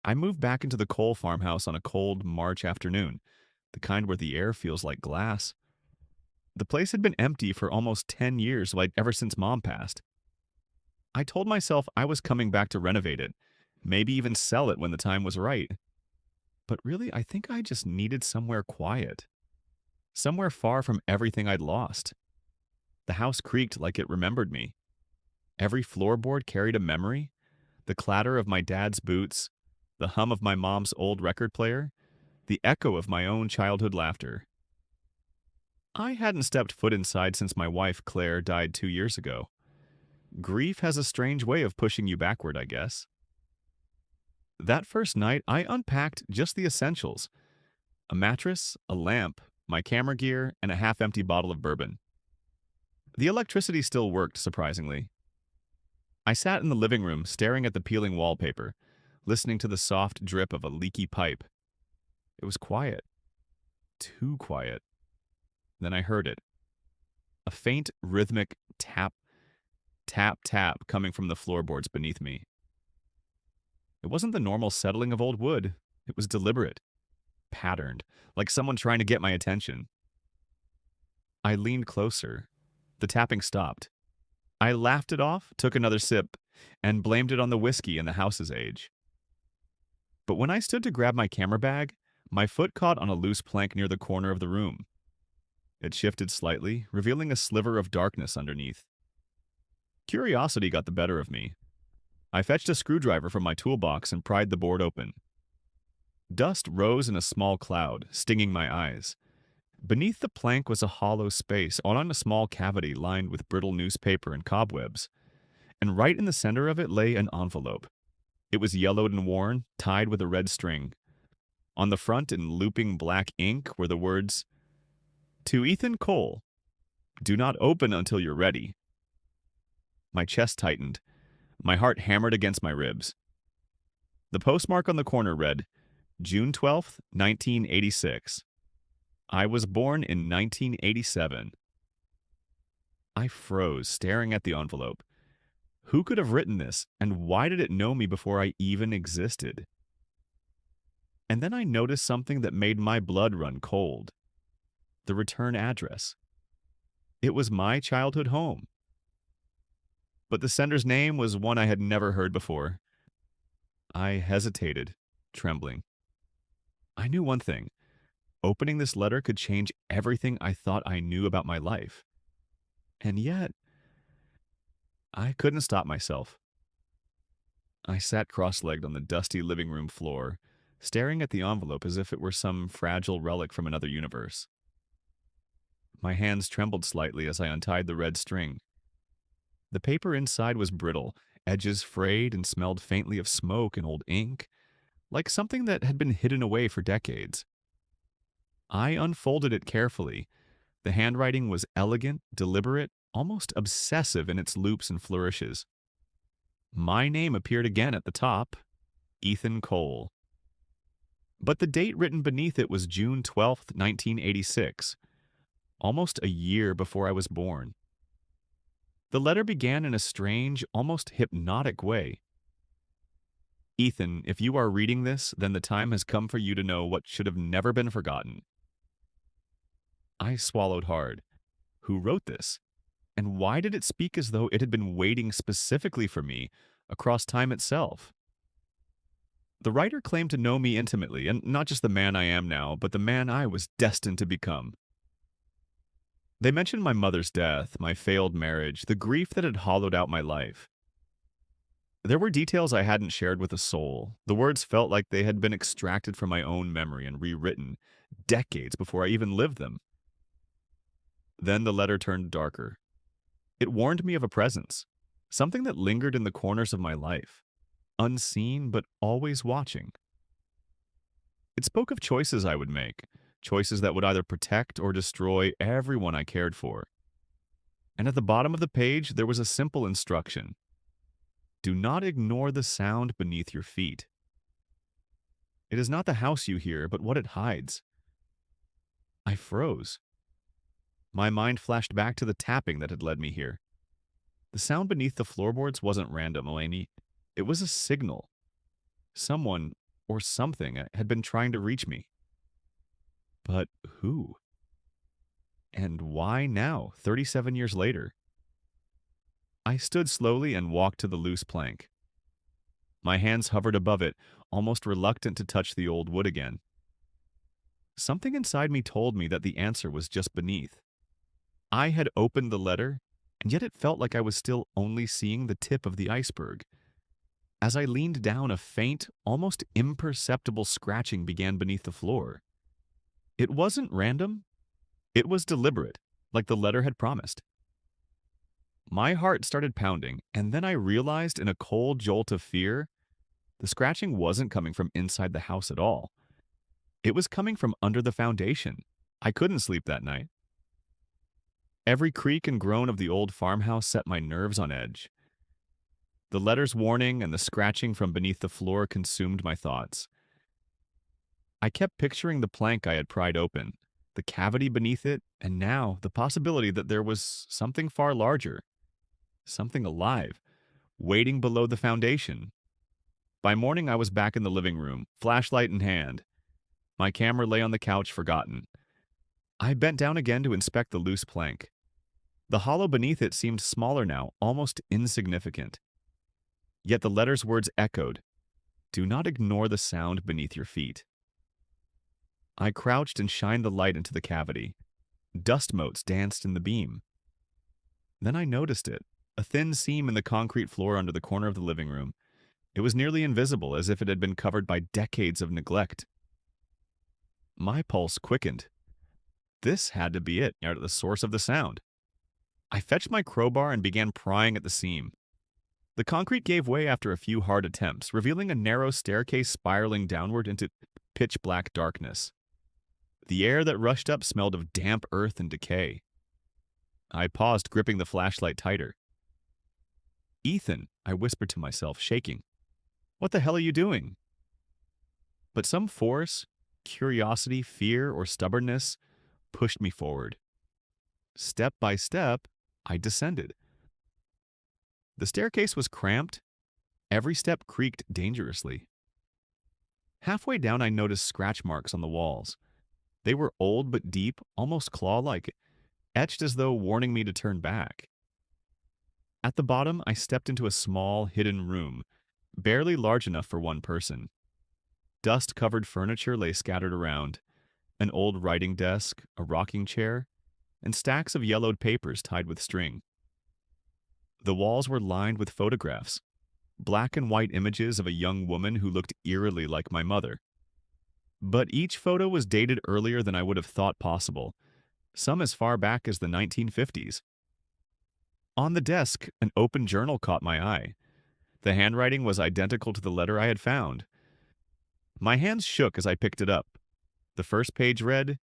I moved back into the coal farmhouse on a cold March afternoon, the kind where the air feels like glass. The place had been empty for almost 10 years, like ever since Mom passed. I told myself I was coming back to renovate it, maybe even sell it when the time was right. But really, I think I just needed somewhere quiet, somewhere far from everything I'd lost. The house creaked like it remembered me. Every floorboard carried a memory, the clatter of my dad's boots, the hum of my mom's old record player, the echo of my own childhood laughter. I hadn't stepped foot inside since my wife, Claire, died 2 years ago. Grief has a strange way of pushing you backward, I guess. That first night, I unpacked just the essentials: a mattress, a lamp, my camera gear, and a half empty bottle of bourbon. The electricity still worked, surprisingly. I sat in the living room, staring at the peeling wallpaper, listening to the soft drip of a leaky pipe. It was quiet. Too quiet. Then I heard it. A faint, rhythmic tap, tap, tap coming from the floorboards beneath me. It wasn't the normal settling of old wood. It was deliberate, patterned, like someone trying to get my attention. I leaned closer. The tapping stopped. I laughed it off, took another sip, and blamed it on the whiskey and the house's age. But when I stood to grab my camera bag, my foot caught on a loose plank near the corner of the room. It shifted slightly, revealing a sliver of darkness underneath. Curiosity got the better of me. I fetched a screwdriver from my toolbox and pried the board open. Dust rose in a small cloud, stinging my eyes. Beneath the plank was a hollow space, on a small cavity lined with brittle newspaper and cobwebs. And right in the center of it lay an envelope. It was yellowed and worn, tied with a red string. On the front, in looping black ink, were the words, "To Ethan Cole. Do not open until you're ready." My chest tightened. My heart hammered against my ribs. The postmark on the corner read, June 12th, 1986. I was born in 1987. I froze, staring at the envelope. Who could have written this, and why did it know me before I even existed? And then I noticed something that made my blood run cold. The return address. It was my childhood home. But the sender's name was one I had never heard before. I hesitated, trembling. I knew one thing. Opening this letter could change everything I thought I knew about my life. And yet, I couldn't stop myself. I sat cross-legged on the dusty living room floor, staring at the envelope as if it were some fragile relic from another universe. My hands trembled slightly as I untied the red string. The paper inside was brittle, edges frayed, and smelled faintly of smoke and old ink, like something that had been hidden away for decades. I unfolded it carefully. The handwriting was elegant, deliberate, almost obsessive in its loops and flourishes. My name appeared again at the top, Ethan Cole. But the date written beneath it was June 12th, 1986, almost a year before I was born. The letter began in a strange, almost hypnotic way. Ethan, if you are reading this, then the time has come for you to know what should have never been forgotten. I swallowed hard. Who wrote this? And why did it speak as though it had been waiting specifically for me across time itself? The writer claimed to know me intimately, and not just the man I am now, but the man I was destined to become. They mentioned my mother's death, my failed marriage, the grief that had hollowed out my life. There were details I hadn't shared with a soul. The words felt like they had been extracted from my own memory and rewritten decades before I even lived them. Then the letter turned darker. It warned me of a presence, something that lingered in the corners of my life, unseen but always watching. It spoke of choices I would make, choices that would either protect or destroy everyone I cared for. And at the bottom of the page, there was a simple instruction. Do not ignore the sound beneath your feet. It is not the house you hear, but what it hides. I froze. My mind flashed back to the tapping that had led me here. The sound beneath the floorboards wasn't random, Eleni. It was a signal. Someone, or something had been trying to reach me. But who? And why now, 37 years later? I stood slowly and walked to the loose plank. My hands hovered above it, almost reluctant to touch the old wood again. Something inside me told me that the answer was just beneath. I had opened the letter, and yet it felt like I was still only seeing the tip of the iceberg. As I leaned down, a faint, almost imperceptible scratching began beneath the floor. It wasn't random. It was deliberate, like the letter had promised. My heart started pounding, and then I realized in a cold jolt of fear, the scratching wasn't coming from inside the house at all. It was coming from under the foundation. I couldn't sleep that night. Every creak and groan of the old farmhouse set my nerves on edge. The letter's warning and the scratching from beneath the floor consumed my thoughts. I kept picturing the plank I had pried open, the cavity beneath it, and now the possibility that there was something far larger, something alive, waiting below the foundation. By morning, I was back in the living room, flashlight in hand. My camera lay on the couch, forgotten. I bent down again to inspect the loose plank. The hollow beneath it seemed smaller now, almost insignificant. Yet the letter's words echoed, "Do not ignore the sound beneath your feet." I crouched and shined the light into the cavity. Dust motes danced in the beam. Then I noticed it, a thin seam in the concrete floor under the corner of the living room. It was nearly invisible, as if it had been covered by decades of neglect. My pulse quickened. This had to be it, the source of the sound. I fetched my crowbar and began prying at the seam. The concrete gave way after a few hard attempts, revealing a narrow staircase spiraling downward into pitch-black darkness. The air that rushed up smelled of damp earth and decay. I paused, gripping the flashlight tighter. "Ethan," I whispered to myself, shaking. "What the hell are you doing?" But some force, curiosity, fear, or stubbornness pushed me forward. Step by step, I descended. The staircase was cramped. Every step creaked dangerously. Halfway down, I noticed scratch marks on the walls. They were old but deep, almost claw-like, etched as though warning me to turn back. At the bottom, I stepped into a small, hidden room, barely large enough for one person. Dust-covered furniture lay scattered around, an old writing desk, a rocking chair, and stacks of yellowed papers tied with string. The walls were lined with photographs, black and white images of a young woman who looked eerily like my mother. But each photo was dated earlier than I would have thought possible, some as far back as the 1950s. On the desk, an open journal caught my eye. The handwriting was identical to the letter I had found. My hands shook as I picked it up. The first page read,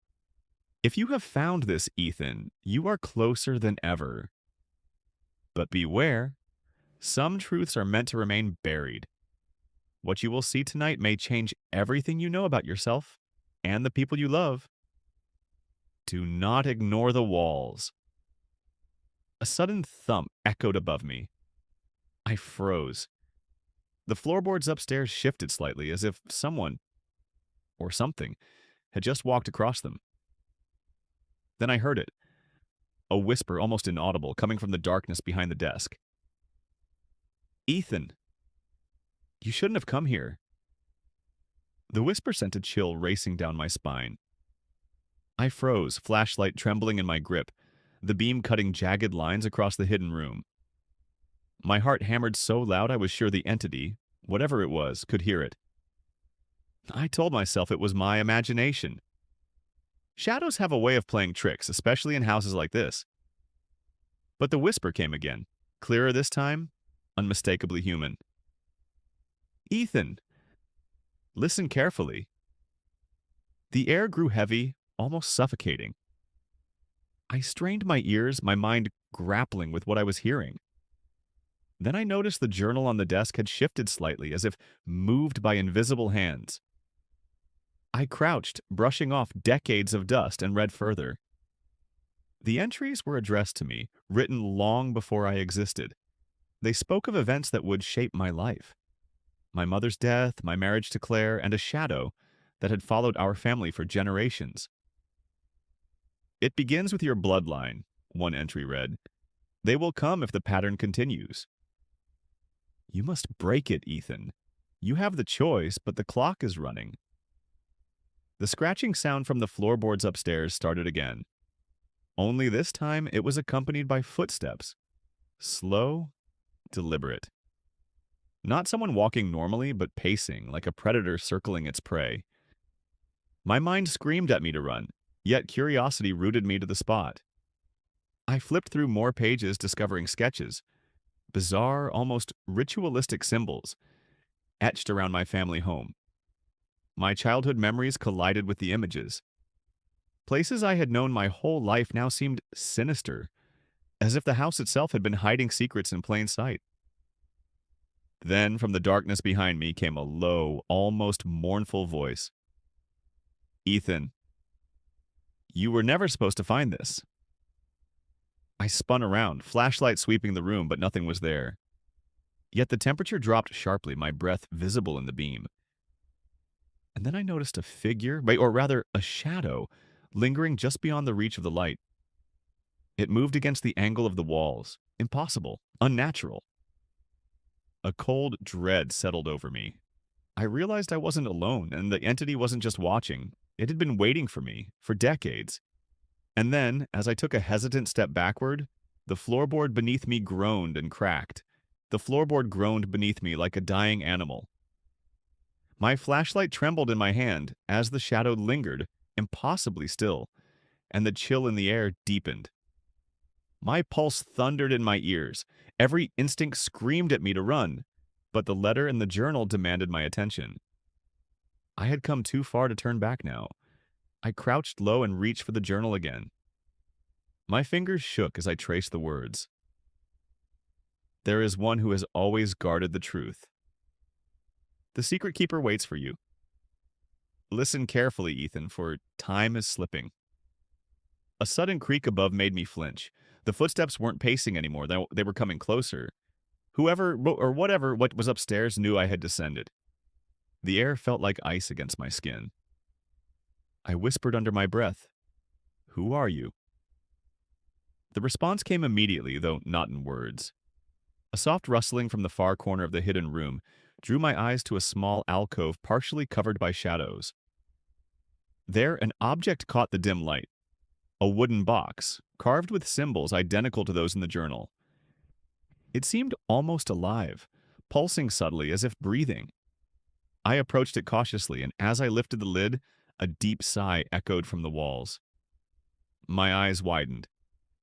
"If you have found this, Ethan, you are closer than ever. But beware, some truths are meant to remain buried. What you will see tonight may change everything you know about yourself and the people you love. Do not ignore the walls." A sudden thump echoed above me. I froze. The floorboards upstairs shifted slightly, as if someone, or something, had just walked across them. Then I heard it, a whisper almost inaudible coming from the darkness behind the desk. "Ethan, you shouldn't have come here." The whisper sent a chill racing down my spine. I froze, flashlight trembling in my grip, the beam cutting jagged lines across the hidden room. My heart hammered so loud I was sure the entity, whatever it was, could hear it. I told myself it was my imagination. Shadows have a way of playing tricks, especially in houses like this. But the whisper came again, clearer this time, unmistakably human. "Ethan, listen carefully." The air grew heavy, almost suffocating. I strained my ears, my mind grappling with what I was hearing. Then I noticed the journal on the desk had shifted slightly, as if moved by invisible hands. I crouched, brushing off decades of dust, and read further. The entries were addressed to me, written long before I existed. They spoke of events that would shape my life. My mother's death, my marriage to Claire, and a shadow that had followed our family for generations. It begins with your bloodline, one entry read. They will come if the pattern continues. You must break it, Ethan. You have the choice, but the clock is running. The scratching sound from the floorboards upstairs started again. Only this time it was accompanied by footsteps. Slow, deliberate. Not someone walking normally, but pacing, like a predator circling its prey. My mind screamed at me to run, yet curiosity rooted me to the spot. I flipped through more pages, discovering sketches, bizarre, almost ritualistic symbols, etched around my family home. My childhood memories collided with the images. Places I had known my whole life now seemed sinister, as if the house itself had been hiding secrets in plain sight. Then, from the darkness behind me, came a low, almost mournful voice. Ethan, you were never supposed to find this. I spun around, flashlight sweeping the room, but nothing was there. Yet the temperature dropped sharply, my breath visible in the beam. And then I noticed a figure, or rather, a shadow, lingering just beyond the reach of the light. It moved against the angle of the walls. Impossible. Unnatural. A cold dread settled over me. I realized I wasn't alone, and the entity wasn't just watching. It had been waiting for me, for decades. And then, as I took a hesitant step backward, the floorboard beneath me groaned and cracked. The floorboard groaned beneath me like a dying animal. My flashlight trembled in my hand as the shadow lingered, impossibly still, and the chill in the air deepened. My pulse thundered in my ears. Every instinct screamed at me to run, but the letter in the journal demanded my attention. I had come too far to turn back now. I crouched low and reached for the journal again. My fingers shook as I traced the words. There is one who has always guarded the truth. The secret keeper waits for you. Listen carefully, Ethan, for time is slipping. A sudden creak above made me flinch. The footsteps weren't pacing anymore. They were coming closer. Whoever or whatever what was upstairs knew I had descended. The air felt like ice against my skin. I whispered under my breath, "Who are you?" The response came immediately, though not in words. A soft rustling from the far corner of the hidden room drew my eyes to a small alcove partially covered by shadows. There, an object caught the dim light. A wooden box, carved with symbols identical to those in the journal. It seemed almost alive, pulsing subtly as if breathing. I approached it cautiously, and as I lifted the lid, a deep sigh echoed from the walls. My eyes widened.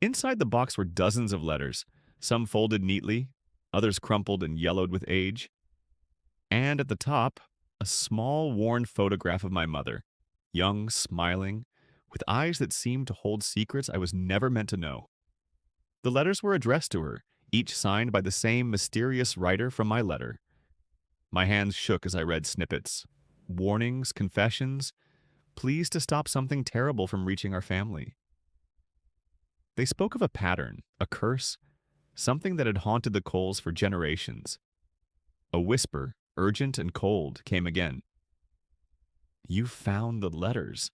Inside the box were dozens of letters, some folded neatly, others crumpled and yellowed with age. And at the top, a small, worn photograph of my mother, young, smiling, with eyes that seemed to hold secrets I was never meant to know. The letters were addressed to her, each signed by the same mysterious writer from my letter. My hands shook as I read snippets. Warnings, confessions, pleas to stop something terrible from reaching our family. They spoke of a pattern, a curse, something that had haunted the Coles for generations. A whisper, urgent and cold, came again. You found the letters.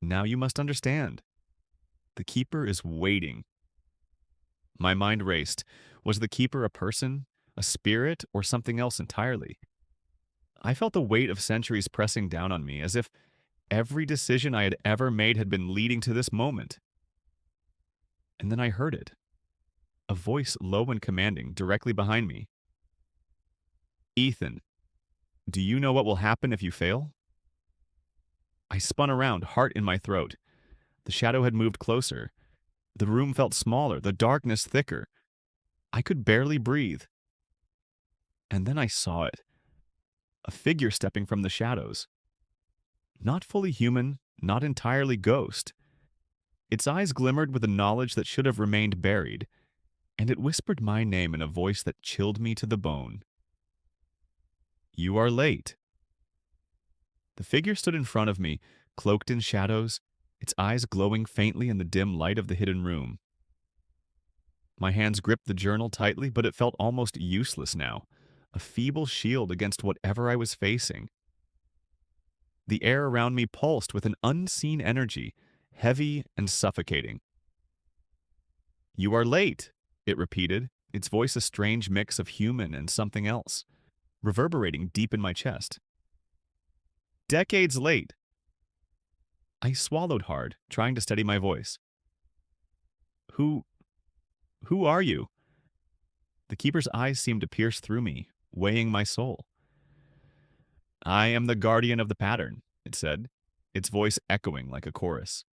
Now you must understand. The keeper is waiting. My mind raced. Was the keeper a person, a spirit, or something else entirely? I felt the weight of centuries pressing down on me, as if every decision I had ever made had been leading to this moment. And then I heard it. A voice low and commanding, directly behind me. Ethan, do you know what will happen if you fail? I spun around, heart in my throat. The shadow had moved closer. The room felt smaller, the darkness thicker. I could barely breathe. And then I saw it. A figure stepping from the shadows. Not fully human, not entirely ghost. Its eyes glimmered with a knowledge that should have remained buried, and it whispered my name in a voice that chilled me to the bone. You are late. The figure stood in front of me, cloaked in shadows, its eyes glowing faintly in the dim light of the hidden room. My hands gripped the journal tightly, but it felt almost useless now. a feeble shield against whatever I was facing. The air around me pulsed with an unseen energy, heavy and suffocating. "You are late," it repeated, its voice a strange mix of human and something else, reverberating deep in my chest. "Decades late." I swallowed hard, trying to steady my voice. Who, who are you?" The keeper's eyes seemed to pierce through me, weighing my soul. "I am the guardian of the pattern," it said, its voice echoing like a chorus.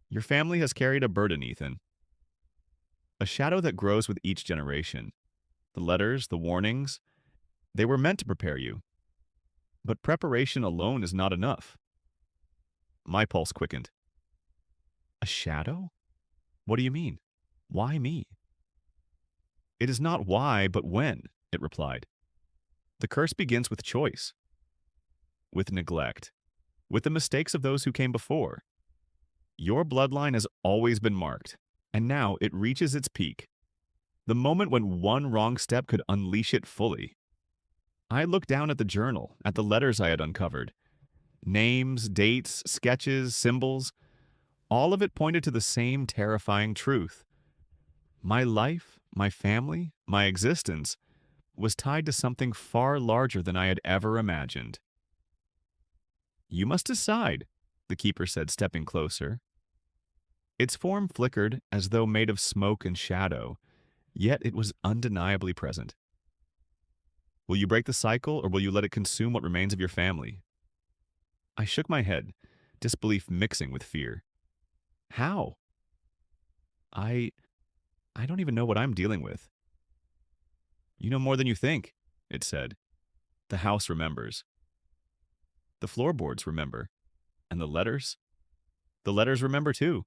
"Your family has carried a burden, Ethan. A shadow that grows with each generation. The letters, the warnings, they were meant to prepare you. But preparation alone is not enough." My pulse quickened. "A shadow? What do you mean? Why me?" "It is not why, but when," it replied. "The curse begins with choice, with neglect, with the mistakes of those who came before. Your bloodline has always been marked, and now it reaches its peak, the moment when one wrong step could unleash it fully." I looked down at the journal, at the letters I had uncovered. Names, dates, sketches, symbols, all of it pointed to the same terrifying truth. My life, my family, my existence was tied to something far larger than I had ever imagined. "You must decide," the keeper said, stepping closer. Its form flickered as though made of smoke and shadow, yet it was undeniably present. "Will you break the cycle, or will you let it consume what remains of your family?" I shook my head, disbelief mixing with fear. "How?" I I don't even know what I'm dealing with." "You know more than you think," it said. "The house remembers. The floorboards remember. And the letters? The letters remember too.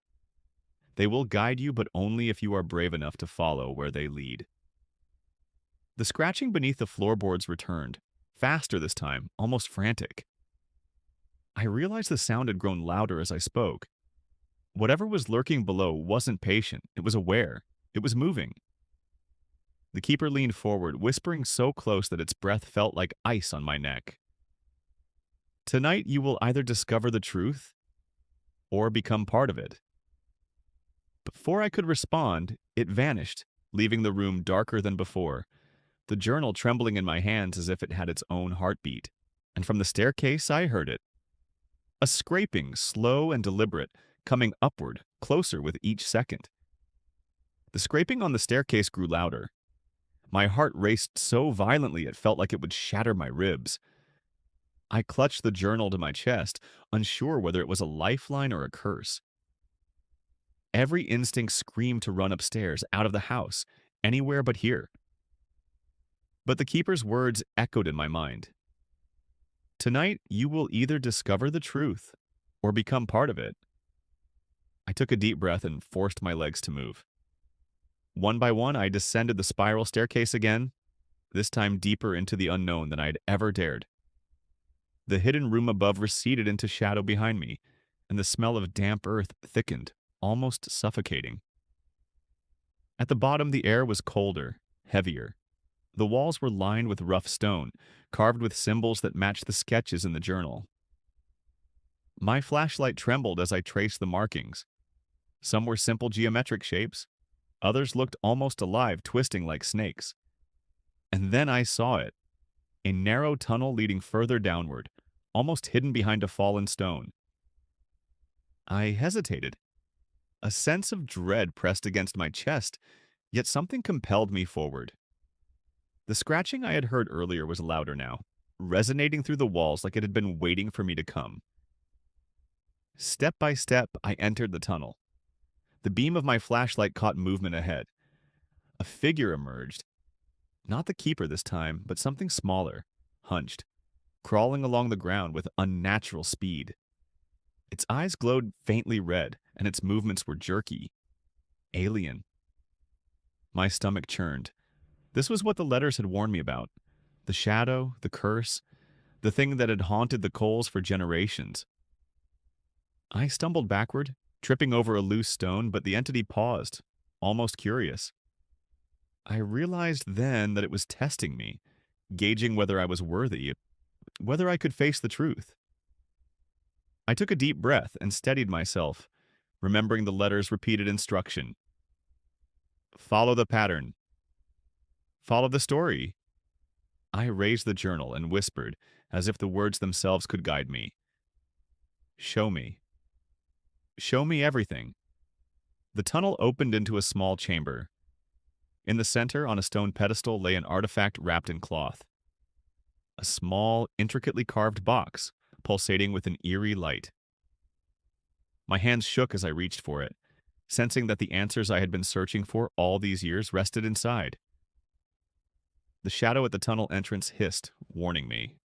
They will guide you, but only if you are brave enough to follow where they lead." The scratching beneath the floorboards returned, faster this time, almost frantic. I realized the sound had grown louder as I spoke. Whatever was lurking below wasn't patient, it was aware, it was moving. The keeper leaned forward, whispering so close that its breath felt like ice on my neck. "Tonight you will either discover the truth or become part of it." Before I could respond, it vanished, leaving the room darker than before, the journal trembling in my hands as if it had its own heartbeat. And from the staircase I heard it. A scraping, slow and deliberate, coming upward, closer with each second. The scraping on the staircase grew louder. My heart raced so violently it felt like it would shatter my ribs. I clutched the journal to my chest, unsure whether it was a lifeline or a curse. Every instinct screamed to run upstairs, out of the house, anywhere but here. But the keeper's words echoed in my mind. "Tonight you will either discover the truth or become part of it." I took a deep breath and forced my legs to move. One by one, I descended the spiral staircase again, this time deeper into the unknown than I had ever dared. The hidden room above receded into shadow behind me, and the smell of damp earth thickened, almost suffocating. At the bottom, the air was colder, heavier. The walls were lined with rough stone, carved with symbols that matched the sketches in the journal. My flashlight trembled as I traced the markings. Some were simple geometric shapes. Others looked almost alive, twisting like snakes. And then I saw it. A narrow tunnel leading further downward, almost hidden behind a fallen stone. I hesitated. A sense of dread pressed against my chest, yet something compelled me forward. The scratching I had heard earlier was louder now, resonating through the walls like it had been waiting for me to come. Step by step, I entered the tunnel. The beam of my flashlight caught movement ahead. A figure emerged. Not the keeper this time, but something smaller, hunched, crawling along the ground with unnatural speed. Its eyes glowed faintly red, and its movements were jerky. Alien. My stomach churned. This was what the letters had warned me about. The shadow, the curse, the thing that had haunted the Coles for generations. I stumbled backward, tripping over a loose stone, but the entity paused, almost curious. I realized then that it was testing me, gauging whether I was worthy, whether I could face the truth. I took a deep breath and steadied myself, remembering the letter's repeated instruction. Follow the pattern. Follow the story. I raised the journal and whispered, as if the words themselves could guide me. Show me. Show me everything. The tunnel opened into a small chamber. In the center, on a stone pedestal, lay an artifact wrapped in cloth. A small, intricately carved box, pulsating with an eerie light. My hands shook as I reached for it, sensing that the answers I had been searching for all these years rested inside. The shadow at the tunnel entrance hissed, warning me.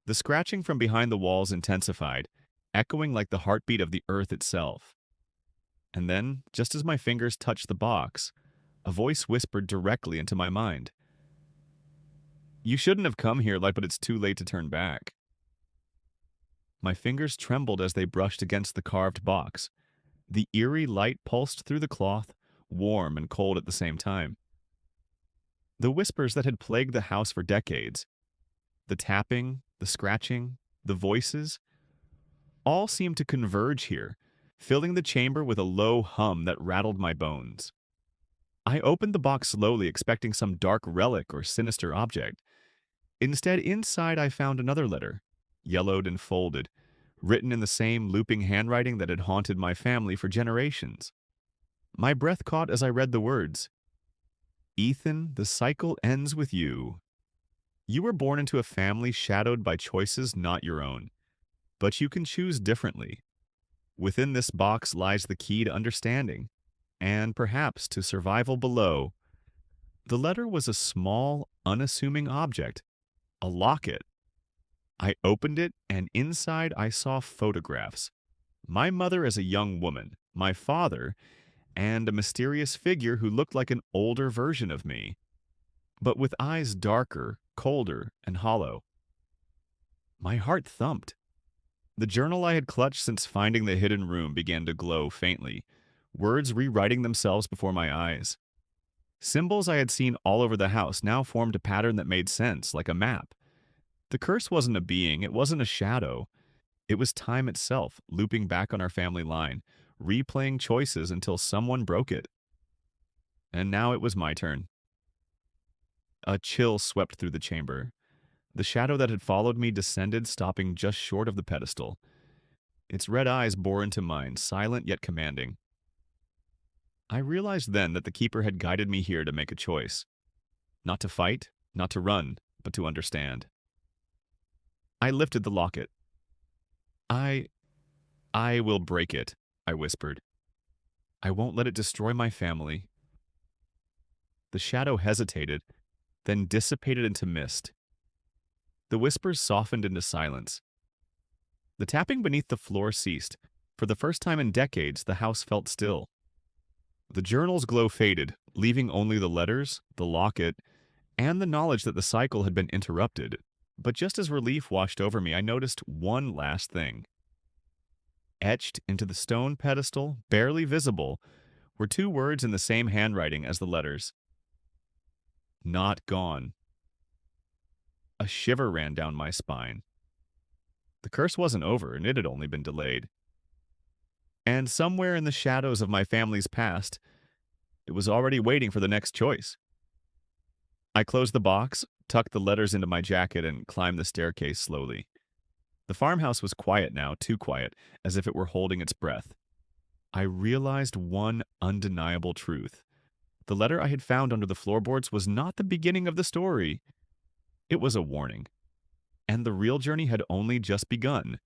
The scratching from behind the walls intensified, echoing like the heartbeat of the earth itself. And then, just as my fingers touched the box, a voice whispered directly into my mind. You shouldn't have come here, but it's too late to turn back. My fingers trembled as they brushed against the carved box. The eerie light pulsed through the cloth, warm and cold at the same time. The whispers that had plagued the house for decades, the tapping, the scratching, the voices, all seemed to converge here, filling the chamber with a low hum that rattled my bones. I opened the box slowly, expecting some dark relic or sinister object. Instead, inside I found another letter, yellowed and folded, written in the same looping handwriting that had haunted my family for generations. My breath caught as I read the words. Ethan, the cycle ends with you. You were born into a family shadowed by choices not your own, but you can choose differently. Within this box lies the key to understanding, and perhaps to survival below. The letter was a small, unassuming object, a locket. I opened it, and inside I saw photographs. My mother as a young woman, my father, and a mysterious figure who looked like an older version of me, but with eyes darker, colder, and hollow. My heart thumped. The journal I had clutched since finding the hidden room began to glow faintly, words rewriting themselves before my eyes. Symbols I had seen all over the house now formed a pattern that made sense, like a map. The curse wasn't a being, it wasn't a shadow. It was time itself, looping back on our family line, replaying choices until someone broke it. And now it was my turn. A chill swept through the chamber. The shadow that had followed me descended, stopping just short of the pedestal. Its red eyes bore into mine, silent yet commanding. I realized then that the keeper had guided me here to make a choice. Not to fight, not to run, but to understand. I lifted the locket. I will break it, I whispered. I won't let it destroy my family. The shadow hesitated, then dissipated into mist. The whispers softened into silence. The tapping beneath the floor ceased. For the first time in decades, the house felt still. The journal's glow faded, leaving only the letters, the locket, and the knowledge that the cycle had been interrupted. But just as relief washed over me, I noticed one last thing. Etched into the stone pedestal, barely visible, were two words in the same handwriting as the letters. Not gone. A shiver ran down my spine. The curse wasn't over, and it had only been delayed. And somewhere in the shadows of my family's past, it was already waiting for the next choice. I closed the box, tucked the letters into my jacket, and climbed the staircase slowly. The farmhouse was quiet now, too quiet, as if it were holding its breath. I realized one undeniable truth. The letter I had found under the floorboards was not the beginning of the story. It was a warning. And the real journey had only just begun.